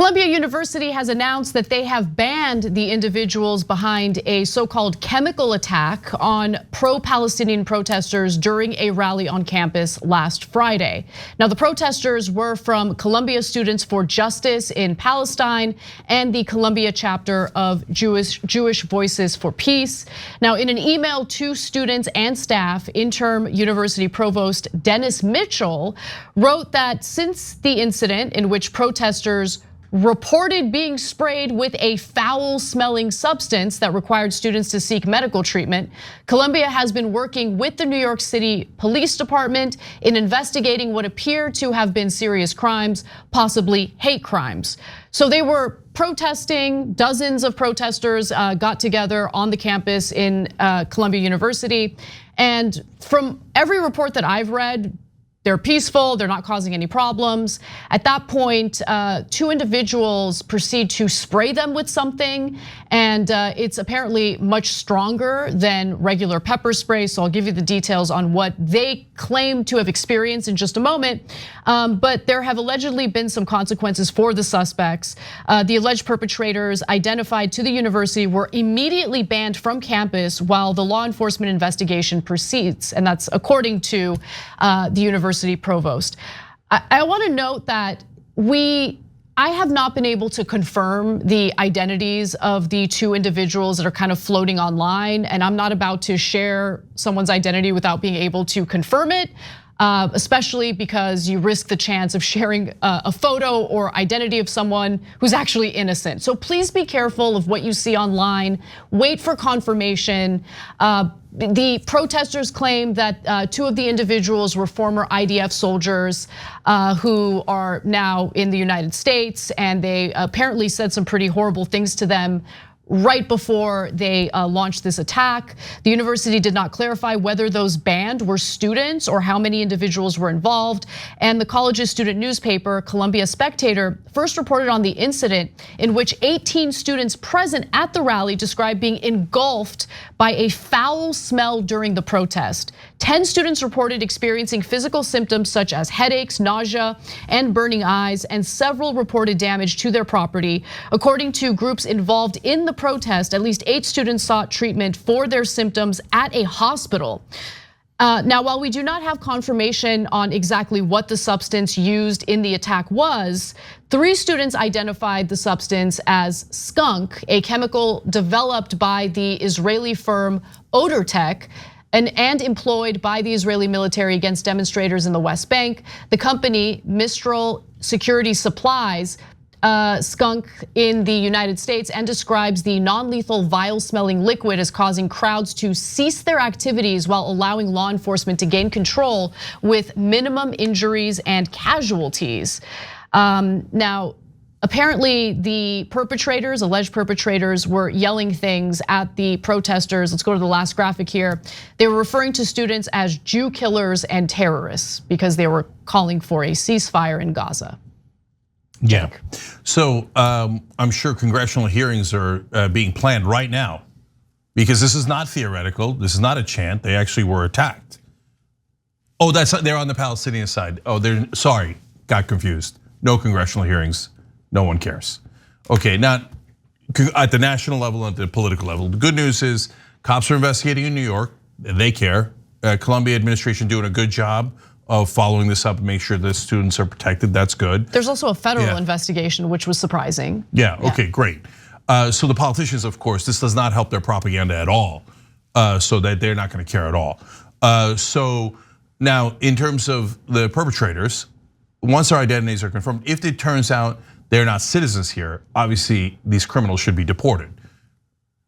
Columbia University has announced that they have banned the individuals behind a so-called chemical attack on pro-Palestinian protesters during a rally on campus last Friday. Now, the protesters were from Columbia Students for Justice in Palestine and the Columbia chapter of Jewish Voices for Peace. Now, in an email to students and staff, interim university provost Dennis Mitchell wrote that since the incident in which protesters reported being sprayed with a foul-smelling substance that required students to seek medical treatment, Columbia has been working with the New York City Police Department in investigating what appear to have been serious crimes, possibly hate crimes. So they were protesting, dozens of protesters got together on the campus in Columbia University. And from every report that I've read, they're peaceful, they're not causing any problems. At that point, two individuals proceed to spray them with something, and it's apparently much stronger than regular pepper spray. So I'll give you the details on what they claim to have experienced in just a moment. But there have allegedly been some consequences for the suspects. The alleged perpetrators identified to the university were immediately banned from campus while the law enforcement investigation proceeds, and that's according to the university provost. I want to note that I have not been able to confirm the identities of the two individuals that are kind of floating online, and I'm not about to share someone's identity without being able to confirm it. Especially because you risk the chance of sharing a photo or identity of someone who's actually innocent. So please be careful of what you see online. Wait for confirmation. The protesters claim that two of the individuals were former IDF soldiers who are now in the United States, and they apparently said some pretty horrible things to them right before they launched this attack. The university did not clarify whether those banned were students or how many individuals were involved. And the college's student newspaper, Columbia Spectator, first reported on the incident in which 18 students present at the rally described being engulfed by a foul smell during the protest. 10 students reported experiencing physical symptoms such as headaches, nausea, and burning eyes, and several reported damage to their property. According to groups involved in the protest, at least 8 students sought treatment for their symptoms at a hospital. Now, while we do not have confirmation on exactly what the substance used in the attack was, 3 students identified the substance as skunk, a chemical developed by the Israeli firm Odor and employed by the Israeli military against demonstrators in the West Bank. The company, Mistral Security Supplies, skunk in the United States, and describes the non-lethal vile-smelling liquid as causing crowds to cease their activities while allowing law enforcement to gain control with minimum injuries and casualties. Now, apparently the perpetrators, alleged perpetrators, were yelling things at the protesters. Let's go to the last graphic here. They were referring to students as Jew killers and terrorists because they were calling for a ceasefire in Gaza. Yeah, so I'm sure congressional hearings are being planned right now because this is not theoretical. This is not a chant. They actually were attacked. Oh, they're on the Palestinian side. Oh, sorry, got confused. No congressional hearings. No one cares. Okay, not at the national level, at the political level. The good news is cops are investigating in New York. They care. Columbia administration doing a good job of following this up and make sure the students are protected. That's good. There's also a federal investigation, which was surprising. Yeah, okay, great. So the politicians, of course, this does not help their propaganda at all, so that they're not gonna care at all. So now, in terms of the perpetrators, once their identities are confirmed, if it turns out they're not citizens here, obviously these criminals should be deported.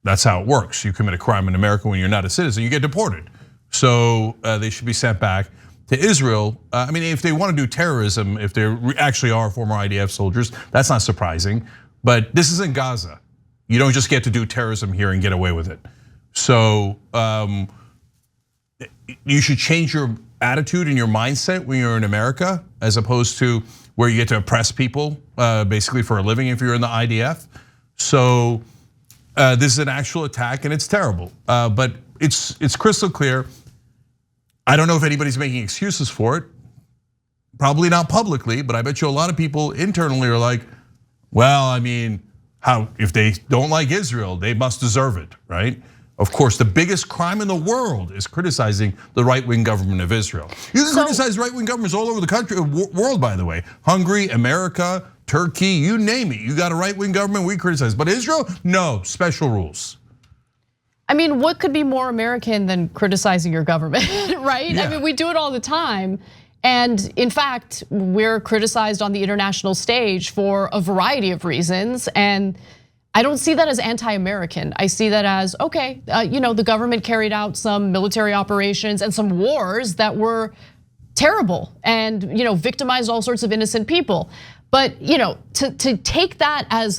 That's how it works. You commit a crime in America when you're not a citizen, you get deported. So they should be sent back to Israel. I mean, if they want to do terrorism, if they actually are former IDF soldiers, that's not surprising. But this isn't Gaza. You don't just get to do terrorism here and get away with it. So you should change your attitude and your mindset when you're in America, as opposed to where you get to oppress people basically for a living if you're in the IDF. So this is an actual attack and it's terrible, but it's crystal clear. I don't know if anybody's making excuses for it. Probably not publicly, but I bet you a lot of people internally are like, Well, I mean, if they don't like Israel, they must deserve it, right? Of course, the biggest crime in the world is criticizing the right-wing government of Israel. You can criticize right-wing governments all over the world, by the way. Hungary, America, Turkey, you name it. You got a right-wing government, we criticize. But Israel, no, special rules. I mean, what could be more American than criticizing your government, right? Yeah. I mean, we do it all the time. And in fact, we're criticized on the international stage for a variety of reasons. And I don't see that as anti-American. I see that as, okay, the government carried out some military operations and some wars that were terrible and victimized all sorts of innocent people. But to take that as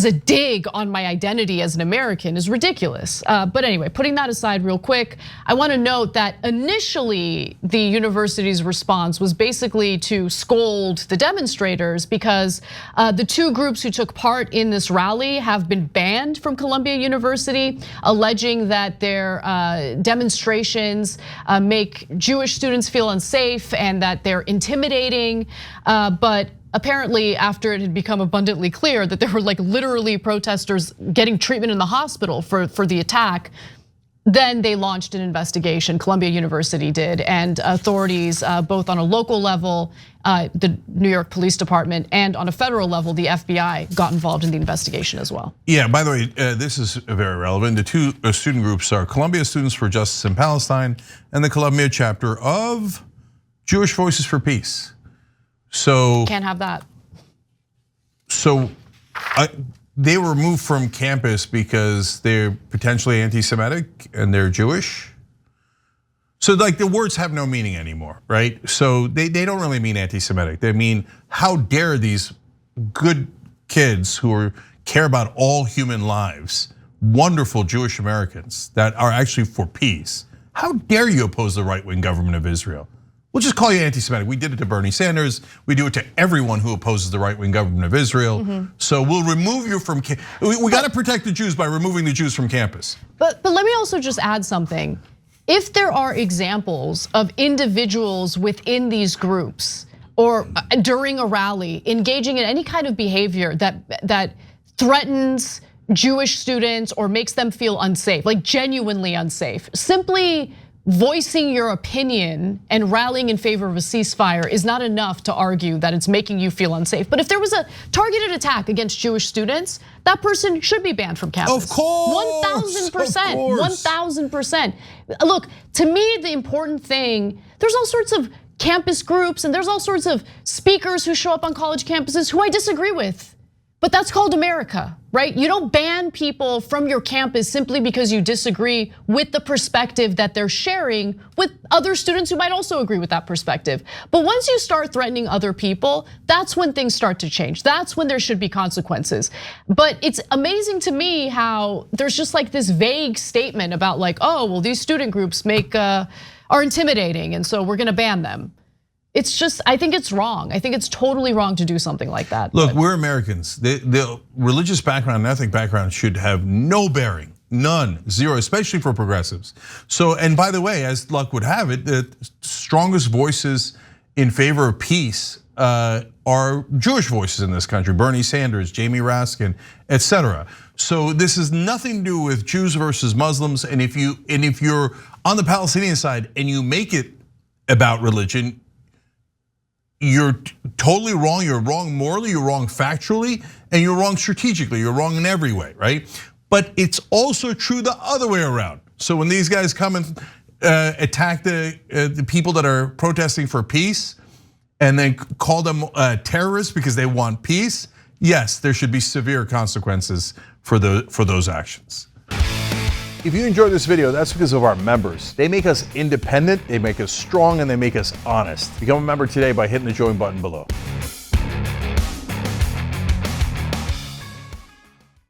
a dig on my identity as an American is ridiculous. But anyway, putting that aside real quick, I want to note that initially the university's response was basically to scold the demonstrators because the two groups who took part in this rally have been banned from Columbia University, alleging that their demonstrations make Jewish students feel unsafe and that they're intimidating. But apparently, after it had become abundantly clear that there were literally protesters getting treatment in the hospital for the attack, then they launched an investigation. Columbia University did, and authorities both on a local level, the New York Police Department, and on a federal level, the FBI got involved in the investigation as well. Yeah, by the way, this is very relevant. The two student groups are Columbia Students for Justice in Palestine and the Columbia chapter of Jewish Voices for Peace. So can't have that. So they were removed from campus because they're potentially anti-Semitic and they're Jewish. So the words have no meaning anymore, right? So they don't really mean anti-Semitic. They mean, how dare these good kids who care about all human lives, wonderful Jewish Americans that are actually for peace, how dare you oppose the right-wing government of Israel? We'll just call you anti-Semitic. We did it to Bernie Sanders. We do it to everyone who opposes the right-wing government of Israel. So we'll remove you from, we got to protect the Jews by removing the Jews from campus. But let me also just add something. If there are examples of individuals within these groups or during a rally engaging in any kind of behavior that threatens Jewish students or makes them feel unsafe, genuinely unsafe, simply voicing your opinion and rallying in favor of a ceasefire is not enough to argue that it's making you feel unsafe. But if there was a targeted attack against Jewish students, that person should be banned from campus. Of course, 1000%, 1000%. Look, to me, the important thing, there's all sorts of campus groups and there's all sorts of speakers who show up on college campuses who I disagree with. But that's called America, right? You don't ban people from your campus simply because you disagree with the perspective that they're sharing with other students who might also agree with that perspective. But once you start threatening other people, that's when things start to change. That's when there should be consequences. But it's amazing to me how there's just this vague statement about oh, well, these student groups are intimidating and so we're gonna ban them. It's just, I think it's wrong. I think it's totally wrong to do something like that. Look, we're Americans. The religious background and ethnic background should have no bearing, none, zero, especially for progressives. So, and by the way, as luck would have it, the strongest voices in favor of peace are Jewish voices in this country, Bernie Sanders, Jamie Raskin, etc. So this has nothing to do with Jews versus Muslims. And if you're on the Palestinian side and you make it about religion, you're totally wrong. You're wrong morally, you're wrong factually, and you're wrong strategically. You're wrong in every way, right? But it's also true the other way around. So when these guys come and attack the people that are protesting for peace and then call them terrorists because they want peace, yes, there should be severe consequences for those actions. If you enjoyed this video, that's because of our members. They make us independent, they make us strong, and they make us honest. Become a member today by hitting the join button below.